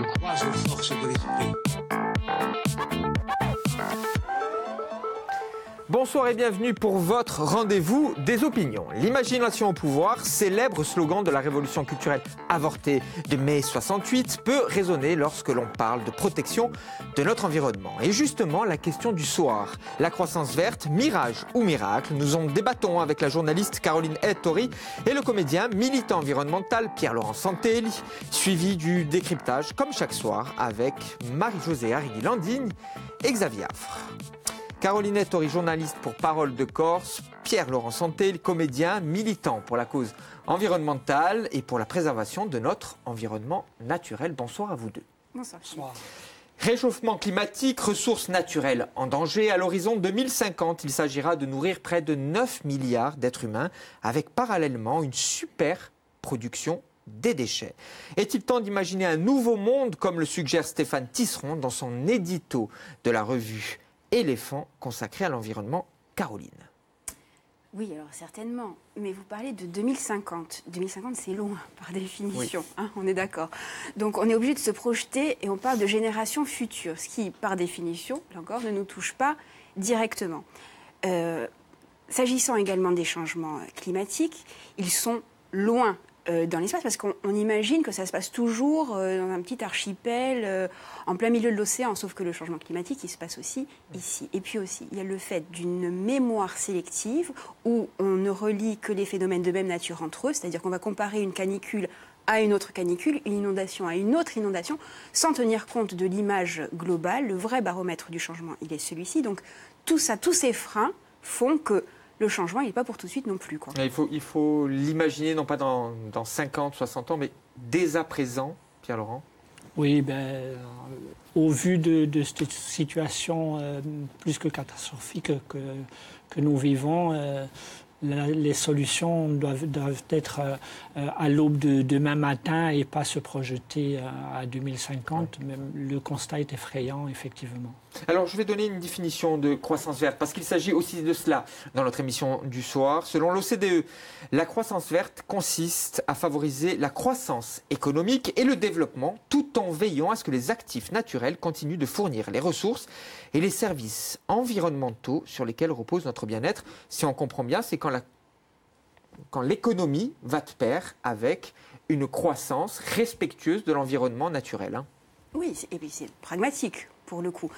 Je crois aux forces de l'esprit. Bonsoir et bienvenue pour votre rendez-vous des opinions. L'imagination au pouvoir, célèbre slogan de la révolution culturelle avortée de mai 68, peut résonner lorsque l'on parle de protection de notre environnement. Et justement, la question du soir, la croissance verte, mirage ou miracle, nous en débattons avec la journaliste Caroline Ettori et le comédien militant environnemental Pierre-Laurent Santelli, suivi du décryptage, comme chaque soir, avec Marie-Josée Arrigui-Landigne et Xavier Affre. Caroline Ettori, journaliste pour Parole de Corse, Pierre-Laurent Santelli, comédien, militant pour la cause environnementale et pour la préservation de notre environnement naturel. Bonsoir à vous deux. Bonsoir. Bonsoir. Réchauffement climatique, ressources naturelles en danger. À l'horizon 2050, il s'agira de nourrir près de 9 milliards d'êtres humains avec parallèlement une super production des déchets. Est-il temps d'imaginer un nouveau monde comme le suggère Stéphane Tisseron dans son édito de la revue Éléphant consacré à l'environnement? Caroline. Oui, alors certainement. Mais vous parlez de 2050. 2050, c'est loin, par définition. Oui. Hein, on est d'accord. Donc, on est obligé de se projeter et on parle de générations futures, ce qui, par définition, là encore, ne nous touche pas directement. S'agissant également des changements climatiques, ils sont loin dans l'espace, parce qu'on imagine que ça se passe toujours dans un petit archipel en plein milieu de l'océan, sauf que le changement climatique, il se passe aussi ici. Et puis aussi, il y a le fait d'une mémoire sélective où on ne relie que les phénomènes de même nature entre eux, c'est-à-dire qu'on va comparer une canicule à une autre canicule, une inondation à une autre inondation, sans tenir compte de l'image globale. Le vrai baromètre du changement, il est celui-ci. Donc tout ça, tous ces freins font que le changement, il n'est pas pour tout de suite non plus, quoi. Il faut l'imaginer, non pas dans 50, 60 ans, mais dès à présent, Pierre-Laurent. Oui, au vu de cette situation plus que catastrophique que nous vivons, les solutions doivent être à l'aube de demain matin et pas se projeter à 2050. Ouais. Même le constat est effrayant, effectivement. Alors, je vais donner une définition de croissance verte, parce qu'il s'agit aussi de cela dans notre émission du soir. Selon l'OCDE, la croissance verte consiste à favoriser la croissance économique et le développement, tout en veillant à ce que les actifs naturels continuent de fournir les ressources et les services environnementaux sur lesquels repose notre bien-être. Si on comprend bien, c'est quand l'économie va de pair avec une croissance respectueuse de l'environnement naturel. Hein. Oui, et puis c'est pragmatique, pour le coup.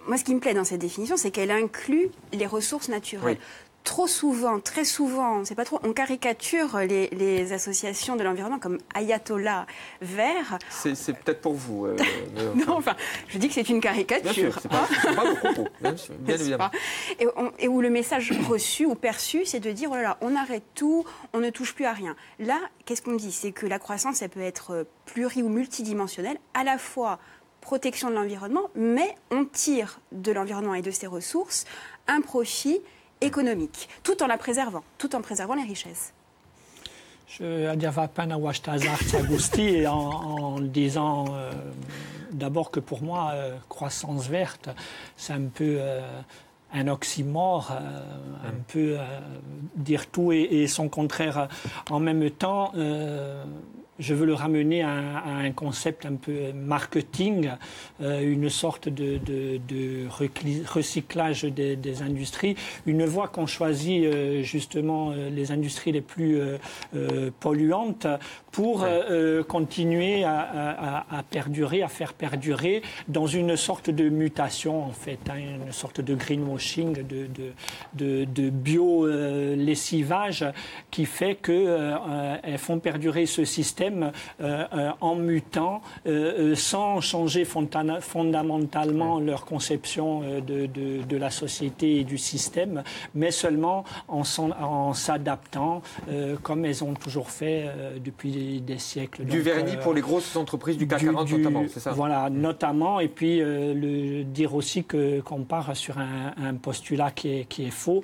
Moi, ce qui me plaît dans cette définition, c'est qu'elle inclut les ressources naturelles. Oui. Trop souvent, très souvent, on ne sait pas trop, on caricature les associations de l'environnement comme ayatollah vert. C'est peut-être pour vous. Non, enfin, je dis que c'est une caricature. Bien sûr, c'est pas vos propos, bien évidemment. Et où le message reçu ou perçu, c'est de dire, oh là là, on arrête tout, on ne touche plus à rien. Là, qu'est-ce qu'on dit? C'est que la croissance, elle peut être pluri- ou multidimensionnelle, à la fois protection de l'environnement, mais on tire de l'environnement et de ses ressources un profit économique, tout en préservant les richesses. Je adiava pana washtazar Agusti en disant d'abord que pour moi, croissance verte, c'est un peu un oxymore, un peu dire tout et son contraire en même temps. Je veux le ramener à un concept un peu marketing, une sorte de recyclage des industries. Une fois qu'on choisit justement les industries les plus polluantes pour continuer à perdurer, à faire perdurer dans une sorte de mutation en fait, hein, une sorte de greenwashing, de bio-lessivage qui fait qu'elles font perdurer ce système en mutant, sans changer fondamentalement leur conception de la société et du système, mais seulement en s'adaptant, comme elles ont toujours fait depuis des siècles. Du vernis pour les grosses entreprises du CAC 40 notamment, c'est ça? Voilà, notamment, et puis dire aussi qu'on part sur un postulat qui est faux.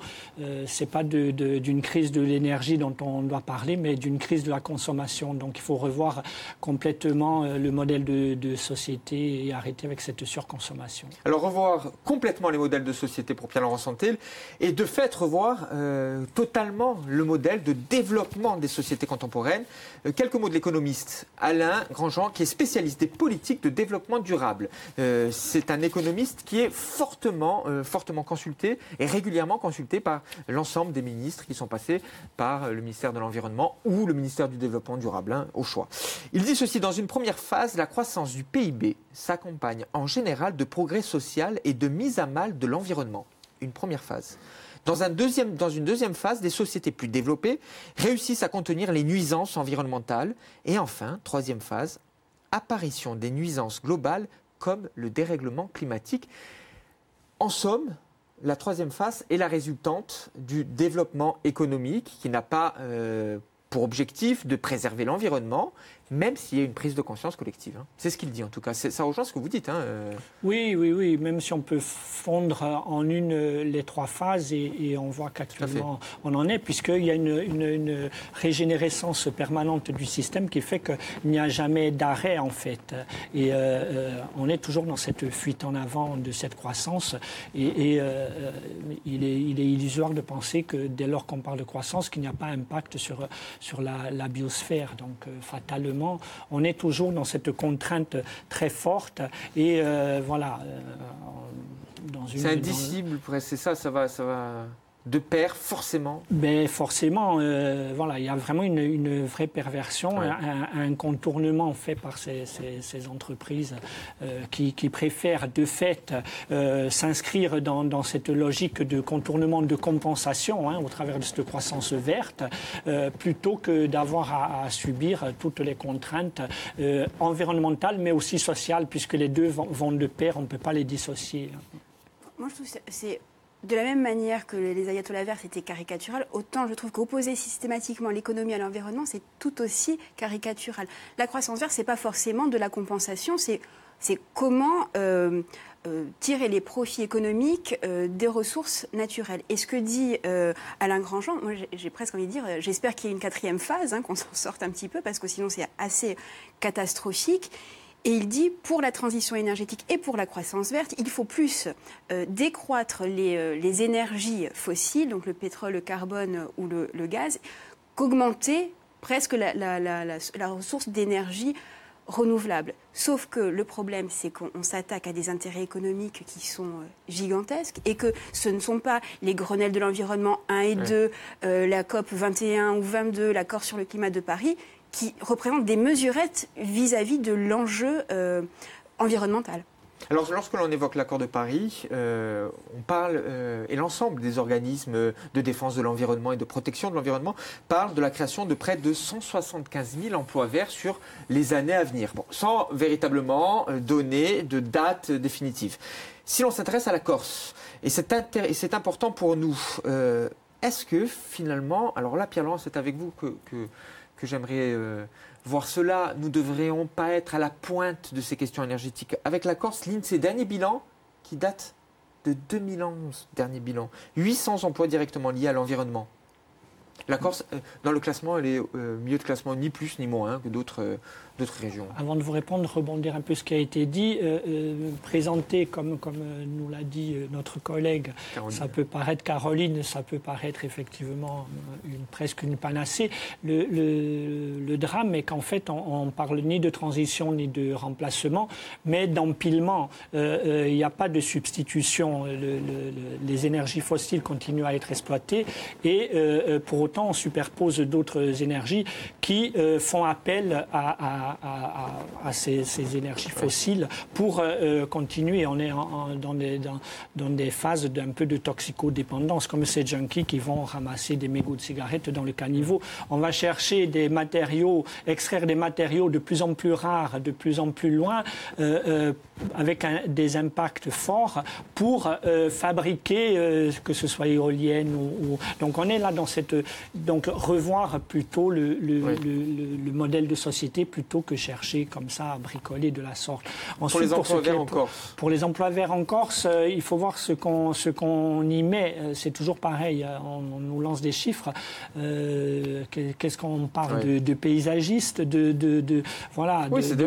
C'est pas d'une crise de l'énergie dont on doit parler, mais d'une crise de la consommation. Donc il faut faut revoir complètement le modèle de société et arrêter avec cette surconsommation. Alors revoir complètement les modèles de société pour Pierre-Laurent Santel et de fait revoir totalement le modèle de développement des sociétés contemporaines. Quelques mots de l'économiste Alain Grandjean qui est spécialiste des politiques de développement durable. C'est un économiste qui est fortement consulté et régulièrement consulté par l'ensemble des ministres qui sont passés par le ministère de l'Environnement ou le ministère du Développement durable, au choix. Il dit ceci: dans une première phase, la croissance du PIB s'accompagne en général de progrès social et de mise à mal de l'environnement. Une première phase. Dans une deuxième phase, des sociétés plus développées réussissent à contenir les nuisances environnementales. Et enfin, troisième phase, apparition des nuisances globales comme le dérèglement climatique. En somme, la troisième phase est la résultante du développement économique qui n'a pas pour objectif de préserver l'environnement, même s'il y a une prise de conscience collective. C'est ce qu'il dit en tout cas. Ça rejoint ce que vous dites. Oui. Même si on peut fondre en les trois phases et on voit qu'actuellement on en est, puisqu'il y a une régénérescence permanente du système qui fait qu'il n'y a jamais d'arrêt en fait. Et on est toujours dans cette fuite en avant de cette croissance. Et il est illusoire de penser que dès lors qu'on parle de croissance, qu'il n'y a pas d'impact sur la biosphère. Donc fatalement, on est toujours dans cette contrainte très forte et voilà. C'est indicible, c'est ça va de pair forcément. Ben forcément, voilà, il y a vraiment une vraie perversion, un contournement fait par ces entreprises qui préfèrent de fait s'inscrire dans cette logique de contournement de compensation au travers de cette croissance verte, plutôt que d'avoir à subir toutes les contraintes environnementales mais aussi sociales, puisque les deux vont de pair, on ne peut pas les dissocier. Moi je trouve que c'est de la même manière que les ayatollahs verts c'était caricatural, autant je trouve qu'opposer systématiquement l'économie à l'environnement, c'est tout aussi caricatural. La croissance verte, c'est pas forcément de la compensation, c'est comment tirer les profits économiques des ressources naturelles. Et ce que dit Alain Grandjean, moi j'ai presque envie de dire, j'espère qu'il y ait une quatrième phase, qu'on s'en sorte un petit peu, parce que sinon c'est assez catastrophique. Et il dit, pour la transition énergétique et pour la croissance verte, il faut plus décroître les énergies fossiles, donc le pétrole, le carbone ou le gaz, qu'augmenter presque la ressource d'énergie renouvelable. Sauf que le problème, c'est qu'on s'attaque à des intérêts économiques qui sont gigantesques et que ce ne sont pas les Grenelles de l'environnement 1 et 2, la COP 21 ou 22, l'accord sur le climat de Paris, qui représentent des mesurettes vis-à-vis de l'enjeu environnemental. Alors, lorsque l'on évoque l'accord de Paris, on parle, et l'ensemble des organismes de défense de l'environnement et de protection de l'environnement parlent de la création de près de 175 000 emplois verts sur les années à venir, sans véritablement donner de date définitive. Si l'on s'intéresse à la Corse, et c'est important pour nous, est-ce que finalement, alors là, Pierre-Laurent, c'est avec vous que j'aimerais voir cela. Nous ne devrions pas être à la pointe de ces questions énergétiques. Avec la Corse, l'INSEE, dernier bilan qui date de 2011, dernier bilan. 800 emplois directement liés à l'environnement. La Corse, dans le classement, elle est milieu de classement ni plus ni moins que d'autres régions. Avant de vous répondre, rebondir un peu ce qui a été dit, présenté comme nous l'a dit notre collègue, Caroline. Ça peut paraître Caroline, ça peut paraître effectivement presque une panacée. Le drame est qu'en fait, on parle ni de transition ni de remplacement, mais d'empilement. Il n'y a pas de substitution. Les énergies fossiles continuent à être exploitées et pour autant, on superpose d'autres énergies qui font appel à ces énergies fossiles pour continuer. On est dans des phases d'un peu de toxicodépendance, comme ces junkies qui vont ramasser des mégots de cigarettes dans le caniveau. On va chercher des matériaux, extraire des matériaux de plus en plus rares, de plus en plus loin, avec des impacts forts pour fabriquer, que ce soit éolienne ou... Donc on est là dans cette... Donc revoir plutôt le modèle de société plutôt que chercher comme ça bricolé de la sorte. Pour les emplois verts en Corse. Pour les emplois verts en Corse, il faut voir ce qu'on y met. C'est toujours pareil. On nous lance des chiffres. Qu'est-ce qu'on parle de paysagistes, de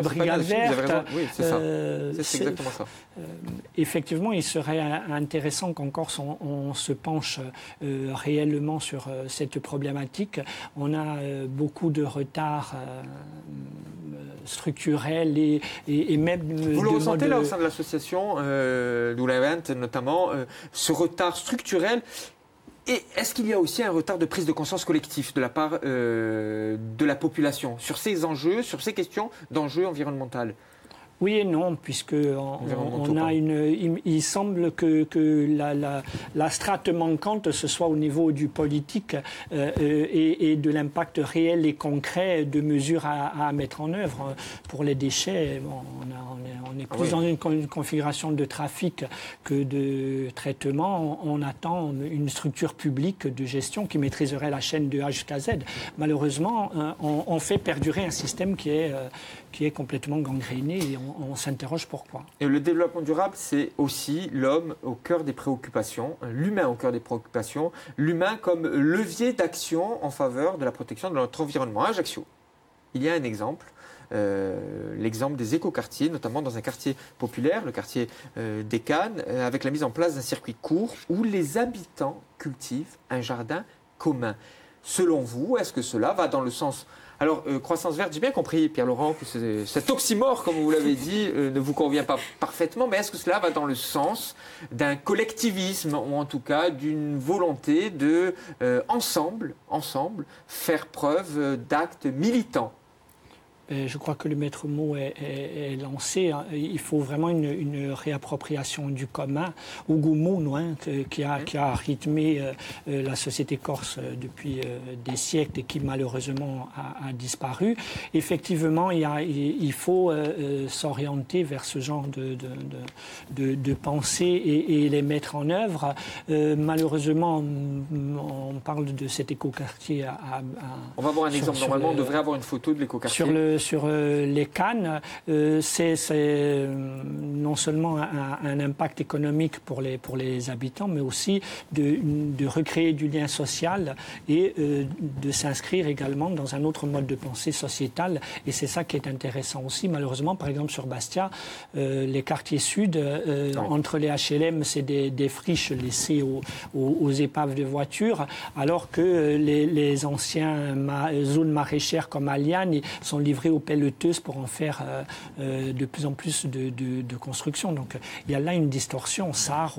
brigades vertes. Oui, c'est ça. C'est exactement ça. Effectivement, il serait intéressant qu'en Corse, on se penche réellement sur cette problématique. On a beaucoup de retard structurel et même... Vous le ressentez là au sein de l'association, d'Oulevent notamment, ce retard structurel. Et est-ce qu'il y a aussi un retard de prise de conscience collectif de la part de la population sur ces enjeux, sur ces questions d'enjeux environnementaux ? Oui et non, puisque il semble que la strate manquante, ce soit au niveau du politique et de l'impact réel et concret de mesures à mettre en œuvre. Pour les déchets, on est plus dans une configuration de trafic que de traitement. On attend une structure publique de gestion qui maîtriserait la chaîne de A jusqu'à Z. Malheureusement, on fait perdurer un système qui est complètement gangréné et on s'interroge pourquoi. Et le développement durable, c'est aussi l'homme au cœur des préoccupations, l'humain au cœur des préoccupations, l'humain comme levier d'action en faveur de la protection de notre environnement. À Ajaccio, il y a un exemple, l'exemple des écoquartiers, notamment dans un quartier populaire, le quartier des Cannes, avec la mise en place d'un circuit court où les habitants cultivent un jardin commun. Selon vous, est-ce que cela va dans le sens... Alors, croissance verte, j'ai bien compris, Pierre-Laurent, que cet oxymore, comme vous l'avez dit, ne vous convient pas parfaitement, mais est-ce que cela va dans le sens d'un collectivisme, ou en tout cas d'une volonté de, ensemble, faire preuve d'actes militants ? Je crois que le maître mot est lancé. Il faut vraiment une réappropriation du commun. Hugo Moon, qui a rythmé la société corse depuis des siècles et qui malheureusement a disparu. Effectivement, il faut s'orienter vers ce genre de pensée et les mettre en œuvre. Malheureusement, on parle de cet écoquartier. On va voir un exemple. Normalement, on devrait avoir une photo de l'écoquartier. Sur les Cannes, c'est non seulement un impact économique pour les habitants, mais aussi de recréer du lien social et de s'inscrire également dans un autre mode de pensée sociétal. Et c'est ça qui est intéressant aussi. Malheureusement, par exemple, sur Bastia, les quartiers sud, entre les HLM, c'est des friches laissées aux épaves de voitures, alors que les anciennes zones maraîchères comme Aliane sont livrées aux pelleteuses pour en faire de plus en plus de construction. Donc il y a là une distorsion. Sarre,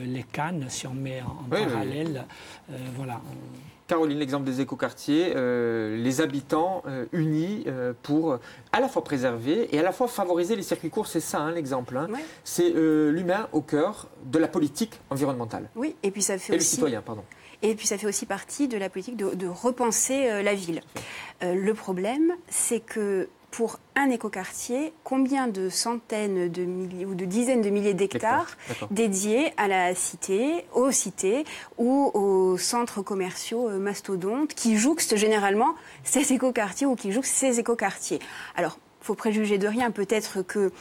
les Cannes, si on met en parallèle, voilà. Caroline, l'exemple des écoquartiers, les habitants unis pour à la fois préserver et à la fois favoriser les circuits courts, c'est ça l'exemple. Ouais. C'est l'humain au cœur de la politique environnementale. Oui, et puis ça fait aussi... le citoyen, pardon. Et puis ça fait aussi partie de la politique de repenser la ville. Le problème, c'est que pour un écoquartier, combien de centaines de milliers ou de dizaines de milliers d'hectares dédiés à la cité, aux cités ou aux centres commerciaux mastodontes qui jouxtent généralement ces écoquartiers ou qui jouxtent ces écoquartiers. Alors, faut préjuger de rien. Peut-être que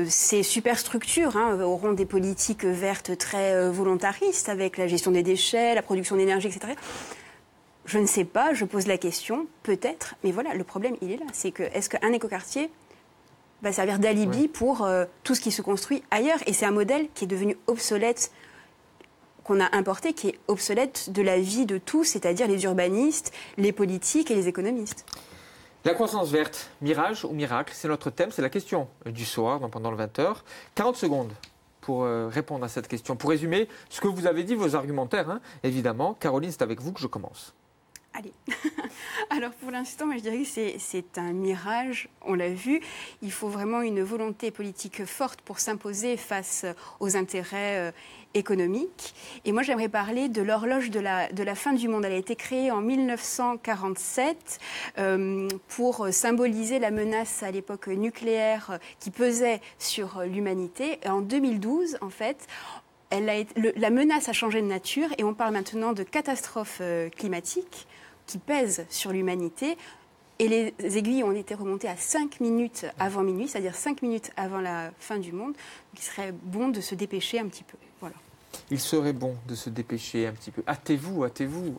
ces superstructures auront des politiques vertes très volontaristes avec la gestion des déchets, la production d'énergie, etc. Je ne sais pas, je pose la question, peut-être, mais voilà, le problème, il est là. C'est que, est-ce qu'un écoquartier va servir d'alibi pour tout ce qui se construit ailleurs ? Et c'est un modèle qui est devenu obsolète, qu'on a importé, qui est obsolète de la vie de tous, c'est-à-dire les urbanistes, les politiques et les économistes. La croissance verte, mirage ou miracle, c'est notre thème, c'est la question du soir, pendant le 20h. 40 secondes pour répondre à cette question. Pour résumer ce que vous avez dit, vos argumentaires, évidemment. Caroline, c'est avec vous que je commence. Allez. Alors pour l'instant, moi, je dirais que c'est un mirage, on l'a vu. Il faut vraiment une volonté politique forte pour s'imposer face aux intérêts économiques. Et moi, j'aimerais parler de l'horloge de la fin du monde. Elle a été créée en 1947 pour symboliser la menace à l'époque nucléaire qui pesait sur l'humanité. Et en 2012, en fait, la menace a changé de nature et on parle maintenant de catastrophe climatique qui pèse sur l'humanité. Et les aiguilles ont été remontées à 5 minutes avant minuit, c'est-à-dire 5 minutes avant la fin du monde. Donc il serait bon de se dépêcher un petit peu. Voilà. Il serait bon de se dépêcher un petit peu. Hâtez-vous,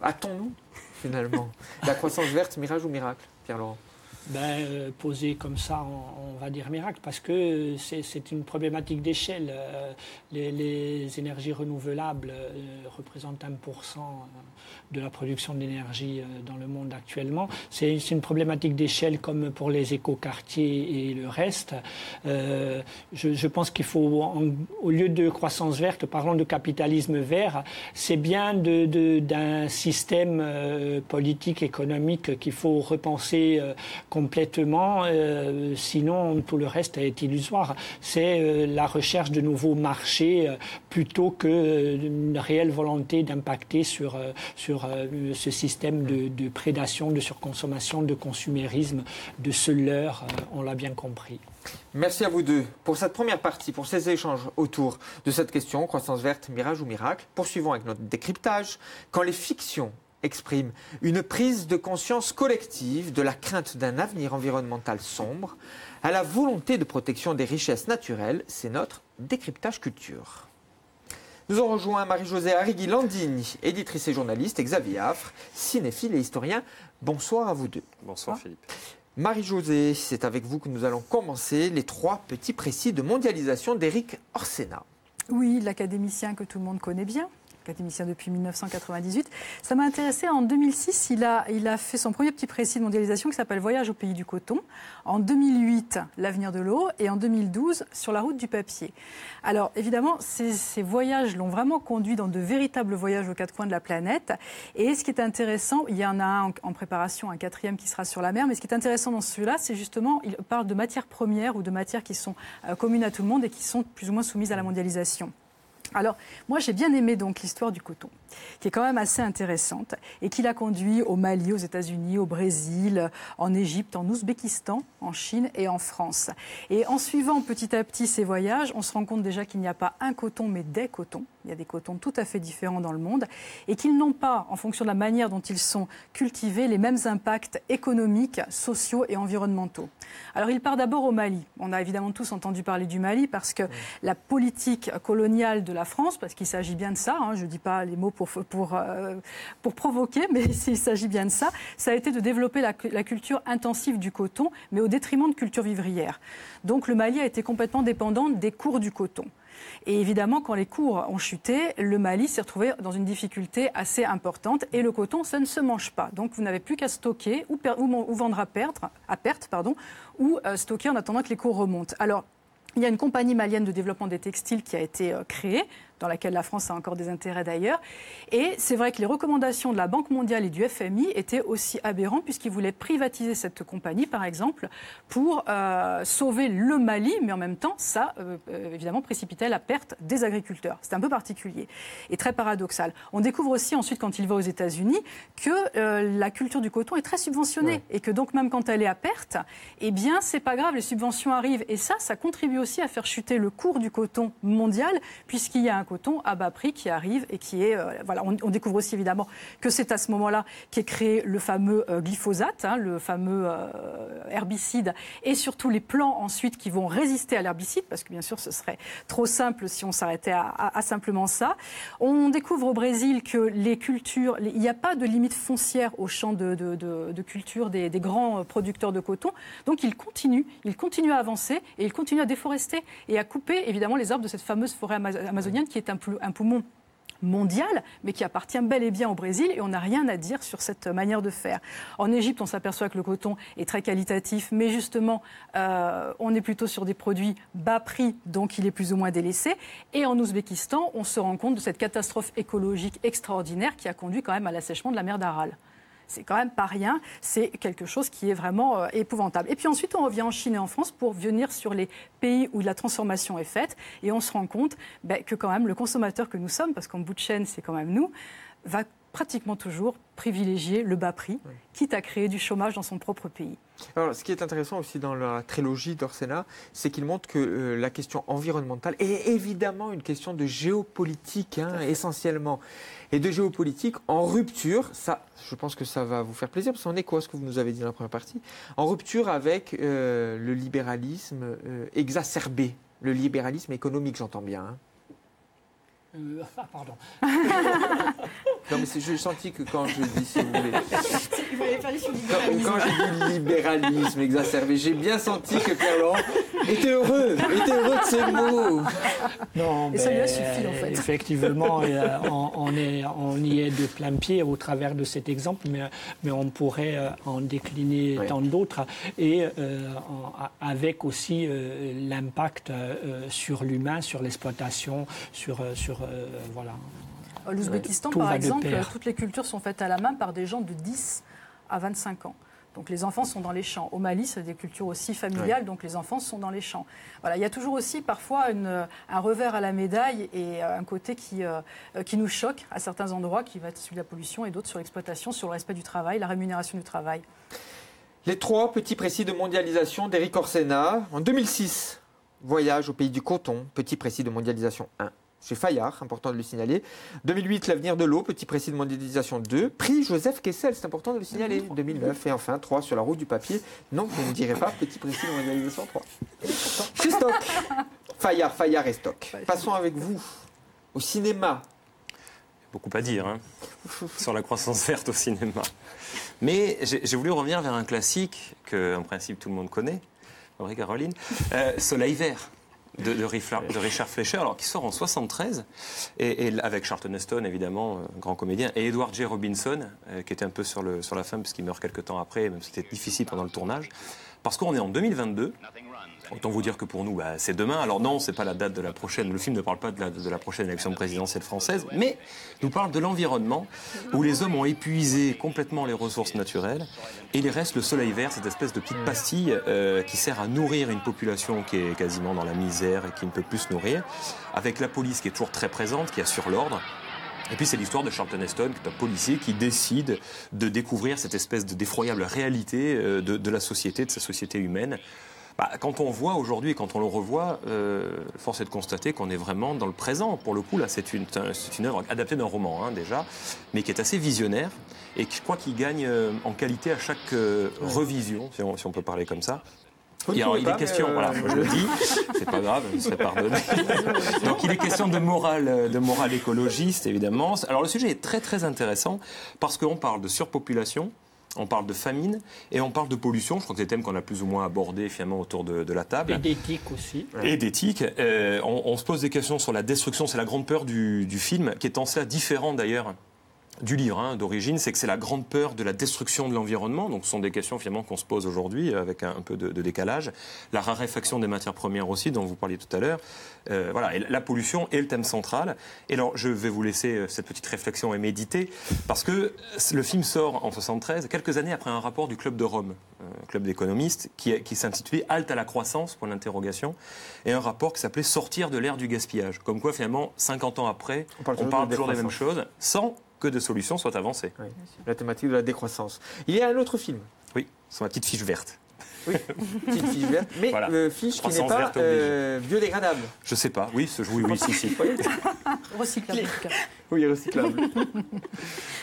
hâtons-nous finalement. La croissance verte, mirage ou miracle, Pierre-Laurent? Posé comme ça, on va dire miracle, parce que c'est une problématique d'échelle. Les énergies renouvelables représentent 1% de la production d'énergie dans le monde actuellement. C'est une problématique d'échelle comme pour les écoquartiers et le reste. Je pense qu'il faut, au lieu de croissance verte, parlons de capitalisme vert. C'est bien d'un système politique, économique qu'il faut repenser complètement, sinon tout le reste est illusoire. C'est la recherche de nouveaux marchés plutôt qu'une réelle volonté d'impacter sur ce système de prédation, de surconsommation, de consumérisme, de ce leurre, on l'a bien compris. Merci à vous deux pour cette première partie, pour ces échanges autour de cette question, croissance verte, mirage ou miracle. Poursuivons avec notre décryptage. Quand les fictions exprime une prise de conscience collective de la crainte d'un avenir environnemental sombre à la volonté de protection des richesses naturelles, c'est notre décryptage culture. Nous avons rejoint Marie-Josée Arrigui-Landini, éditrice et journaliste, et Xavier Affre, cinéphile et historien. Bonsoir à vous deux. Bonsoir Philippe. Marie-Josée, c'est avec vous que nous allons commencer les 3 petits précis de mondialisation d'Éric Orsena. Oui, l'académicien que tout le monde connaît bien. Académicien depuis 1998. Ça m'a intéressé. En 2006, il a fait son premier petit précis de mondialisation qui s'appelle Voyage au pays du coton. En 2008, L'avenir de l'eau. Et en 2012, Sur la route du papier. Alors, évidemment, ces voyages l'ont vraiment conduit dans de véritables voyages aux 4 coins de la planète. Et ce qui est intéressant, il y en a un en préparation, un 4e qui sera sur la mer. Mais ce qui est intéressant dans celui-là, c'est justement, il parle de matières premières ou de matières qui sont communes à tout le monde et qui sont plus ou moins soumises à la mondialisation. Alors, moi, j'ai bien aimé donc l'histoire du coton, qui est quand même assez intéressante et qui l'a conduit au Mali, aux États-Unis, au Brésil, en Égypte, en Ouzbékistan, en Chine et en France. Et en suivant petit à petit ces voyages, on se rend compte déjà qu'il n'y a pas un coton, mais des cotons. Il y a des cotons tout à fait différents dans le monde et qu'ils n'ont pas, en fonction de la manière dont ils sont cultivés, les mêmes impacts économiques, sociaux et environnementaux. Alors, il part d'abord au Mali. On a évidemment tous entendu parler du Mali parce que la politique coloniale de la France, parce qu'il s'agit bien de ça, je ne dis pas les mots pour provoquer, mais il s'agit bien de ça, ça a été de développer la culture intensive du coton, mais au détriment de cultures vivrières. Donc le Mali a été complètement dépendant des cours du coton. Et évidemment, quand les cours ont chuté, le Mali s'est retrouvé dans une difficulté assez importante. Et le coton, ça ne se mange pas. Donc, vous n'avez plus qu'à stocker ou vendre à perte, ou stocker en attendant que les cours remontent. Alors, il y a une compagnie malienne de développement des textiles qui a été créée, dans laquelle la France a encore des intérêts d'ailleurs. Et c'est vrai que les recommandations de la Banque mondiale et du FMI étaient aussi aberrantes puisqu'ils voulaient privatiser cette compagnie, par exemple, pour sauver le Mali, mais en même temps, ça, évidemment, précipitait la perte des agriculteurs. C'est un peu particulier et très paradoxal. On découvre aussi ensuite, quand il va aux États-Unis, que la culture du coton est très subventionnée et que donc, même quand elle est à perte, eh bien, c'est pas grave, les subventions arrivent. Et ça contribue aussi à faire chuter le cours du coton mondial, puisqu'il y a un coton à bas prix qui arrive et qui est... on découvre aussi évidemment que c'est à ce moment-là qu'est créé le fameux glyphosate, le fameux herbicide, et surtout les plants ensuite qui vont résister à l'herbicide, parce que bien sûr ce serait trop simple si on s'arrêtait à simplement ça. On découvre au Brésil que les cultures... Il n'y a pas de limite foncière au champ de culture des grands producteurs de coton, donc ils continuent à avancer et ils continuent à déforester et à couper évidemment les arbres de cette fameuse forêt amazonienne qui est un poumon mondial, mais qui appartient bel et bien au Brésil, et on n'a rien à dire sur cette manière de faire. En Égypte, on s'aperçoit que le coton est très qualitatif, mais justement, on est plutôt sur des produits bas prix, donc il est plus ou moins délaissé. Et en Ouzbékistan, on se rend compte de cette catastrophe écologique extraordinaire qui a conduit quand même à l'assèchement de la mer d'Aral. C'est quand même pas rien, c'est quelque chose qui est vraiment épouvantable. Et puis ensuite, on revient en Chine et en France pour venir sur les pays où la transformation est faite. Et on se rend compte que quand même le consommateur que nous sommes, parce qu'en bout de chaîne, c'est quand même nous, va pratiquement toujours privilégier le bas prix, quitte à créer du chômage dans son propre pays. Alors, ce qui est intéressant aussi dans la trilogie d'Orsena, c'est qu'il montre que la question environnementale est évidemment une question de géopolitique, essentiellement. Et de géopolitique en rupture, ça, je pense que ça va vous faire plaisir, parce qu'on est quoi, ce que vous nous avez dit dans la première partie, en rupture avec le libéralisme exacerbé, le libéralisme économique, j'entends bien. Pardon. Non, mais j'ai senti que quand je dis, si vous voulez... Vous avez perdu sur Quand j'ai dit libéralisme exacerbé, j'ai bien senti que Pierre-Laurent était heureux de ces mots. Non, Et ça lui a suffi, en fait. Effectivement, on y est de plein pied au travers de cet exemple, mais on pourrait en décliner tant d'autres, et avec aussi l'impact sur l'humain, sur l'exploitation, voilà. L'Ouzbékistan, Tout par va de exemple, pair. toutes les cultures sont faites à la main par des gens de 10 à 25 ans. Donc les enfants sont dans les champs. Au Mali, c'est des cultures aussi familiales, donc les enfants sont dans les champs. Voilà, il y a toujours aussi parfois un revers à la médaille et un côté qui nous choque à certains endroits, qui va être celui de la pollution et d'autres sur l'exploitation, sur le respect du travail, la rémunération du travail. Les 3 petits précis de mondialisation d'Éric Orsena. En 2006, voyage au pays du coton, petit précis de mondialisation 1. Chez Fayard, important de le signaler. 2008, l'avenir de l'eau, petit précis de mondialisation 2. Prix Joseph Kessel, c'est important de le signaler. 2009. Et enfin, 3 sur la route du papier. Non, je ne dirai pas, petit précis de mondialisation 3. Chez Stock, Fayard et Stock. Passons avec vous au cinéma. Beaucoup à dire sur la croissance verte au cinéma. Mais j'ai voulu revenir vers un classique que, en principe, tout le monde connaît. Vrai, Caroline, Soleil vert. De Richard Fleischer, alors qui sort en 73, et avec Charlton Heston, évidemment, grand comédien, et Edward J. Robinson, qui était un peu sur la fin, puisqu'il meurt quelques temps après, même si c'était difficile pendant le tournage. Parce qu'on est en 2022, autant vous dire que pour nous, c'est demain. Alors non, c'est pas la date de la prochaine, le film ne parle pas de la prochaine élection présidentielle française, mais nous parle de l'environnement, où les hommes ont épuisé complètement les ressources naturelles, et il reste le soleil vert, cette espèce de petite pastille qui sert à nourrir une population qui est quasiment dans la misère et qui ne peut plus se nourrir, avec la police qui est toujours très présente, qui assure l'ordre. Et puis c'est l'histoire de Charlton Heston, qui est un policier qui décide de découvrir cette espèce d'effroyable réalité de la société, de sa société humaine. Quand on voit aujourd'hui et quand on le revoit, force est de constater qu'on est vraiment dans le présent. Pour le coup, là, c'est une œuvre adaptée d'un roman, déjà, mais qui est assez visionnaire et je crois qu'il gagne en qualité à chaque revision, si on peut parler comme ça. Et alors, il est question, voilà, je le dis, c'est pas grave, je serai pardonné. Donc il est question de morale écologiste, évidemment. Alors le sujet est très très intéressant parce qu'on parle de surpopulation, on parle de famine et on parle de pollution. Je crois que c'est des thèmes qu'on a plus ou moins abordés finalement autour de la table. Et d'éthique aussi. Et d'éthique. On se pose des questions sur la destruction, c'est la grande peur du film, qui est en cela différent d'ailleurs du livre d'origine, c'est que c'est la grande peur de la destruction de l'environnement. Donc ce sont des questions finalement qu'on se pose aujourd'hui avec un peu de décalage. La raréfaction des matières premières aussi, dont vous parliez tout à l'heure. Voilà, et la pollution est le thème central. Et alors je vais vous laisser cette petite réflexion et méditer, parce que le film sort en 73, quelques années après un rapport du Club de Rome, club d'économistes, qui s'intitulait « Halte à la croissance », pour l'interrogation, et un rapport qui s'appelait « Sortir de l'ère du gaspillage ». Comme quoi finalement, 50 ans après, on parle toujours des mêmes choses, sans que de solutions soient avancées. Oui, la thématique de la décroissance. Il y a un autre film. Oui, c'est ma petite fiche verte. Oui, petite fiche verte, mais voilà. Fiche qui n'est pas biodégradable. Je sais pas, oui, si. Recyclable. Oui, recyclable.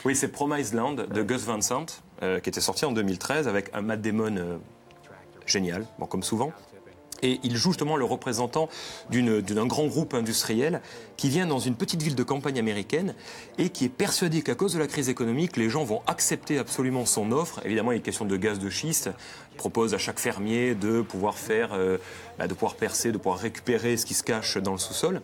Oui, c'est Promised Land de Gus Van Sant, qui était sorti en 2013 avec un Matt Damon génial, bon, comme souvent. Et il joue justement le représentant d'un grand groupe industriel qui vient dans une petite ville de campagne américaine et qui est persuadé qu'à cause de la crise économique, les gens vont accepter absolument son offre. Évidemment, il est question de gaz de schiste. Il propose à chaque fermier de pouvoir de pouvoir percer, de pouvoir récupérer ce qui se cache dans le sous-sol.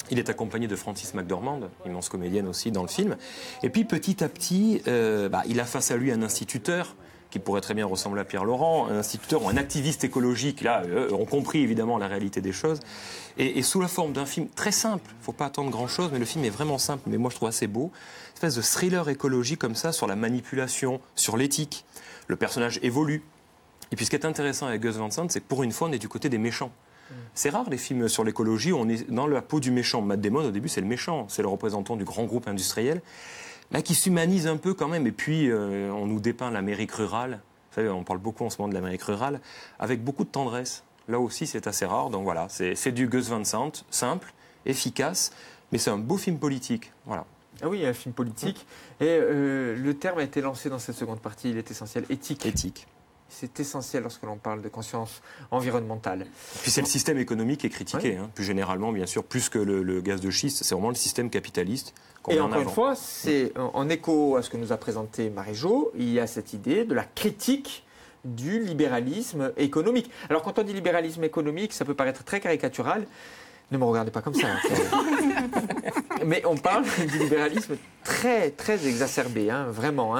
Il est accompagné de Frances McDormand, immense comédienne aussi dans le film. Et puis petit à petit, il a face à lui un instituteur qui pourrait très bien ressembler à Pierre-Laurent, un instituteur ou un activiste écologique, là, ont compris évidemment la réalité des choses. Et sous la forme d'un film très simple, il ne faut pas attendre grand-chose, mais le film est vraiment simple, mais moi je trouve assez beau, une espèce de thriller écologique comme ça, sur la manipulation, sur l'éthique. Le personnage évolue. Et puis ce qui est intéressant avec Gus Van Sant, c'est que pour une fois, on est du côté des méchants. C'est rare les films sur l'écologie où on est dans la peau du méchant. Matt Damon, au début, c'est le méchant, c'est le représentant du grand groupe industriel. qui s'humanise un peu quand même. Et puis, on nous dépeint l'Amérique rurale. Vous savez, on parle beaucoup en ce moment de l'Amérique rurale, avec beaucoup de tendresse. Là aussi, c'est assez rare. Donc voilà, c'est du Gus Van Sant, simple, efficace, mais c'est un beau film politique. Voilà. Ah oui, un film politique. Et le terme a été lancé dans cette seconde partie, il est essentiel, éthique. Éthique. C'est essentiel lorsque l'on parle de conscience environnementale. Puis c'est le système économique qui est critiqué, Oui. plus généralement, bien sûr, plus que le gaz de schiste. C'est vraiment le système capitaliste qu'on met Et en encore avant. une fois, c'est en écho à ce que nous a présenté Marie-Jo, il y a cette idée de la critique du libéralisme économique. Alors quand on dit libéralisme économique, ça peut paraître très caricatural. Ne me regardez pas comme ça. Mais on parle du libéralisme très, très exacerbé, vraiment,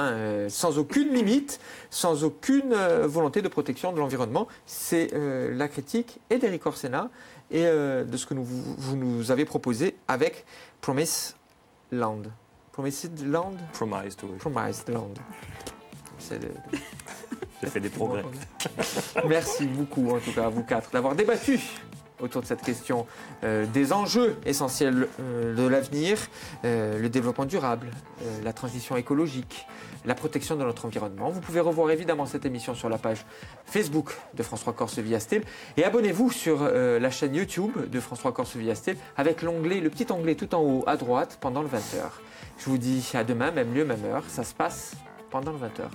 sans aucune limite, sans aucune volonté de protection de l'environnement. C'est la critique et d'Eric Orsena et de ce que vous nous avez proposé avec Promised Land. Promised Land Promised, oui. Promised Land. J'ai fait des progrès. Merci beaucoup, en tout cas, à vous quatre, d'avoir débattu autour de cette question des enjeux essentiels de l'avenir, le développement durable, la transition écologique, la protection de notre environnement. Vous pouvez revoir évidemment cette émission sur la page Facebook de France 3 Corse Vie Astel et abonnez-vous sur la chaîne YouTube de France 3 Corse Vie Astel avec le petit onglet tout en haut à droite pendant le 20h. Je vous dis à demain, même lieu, même heure. Ça se passe pendant le 20h.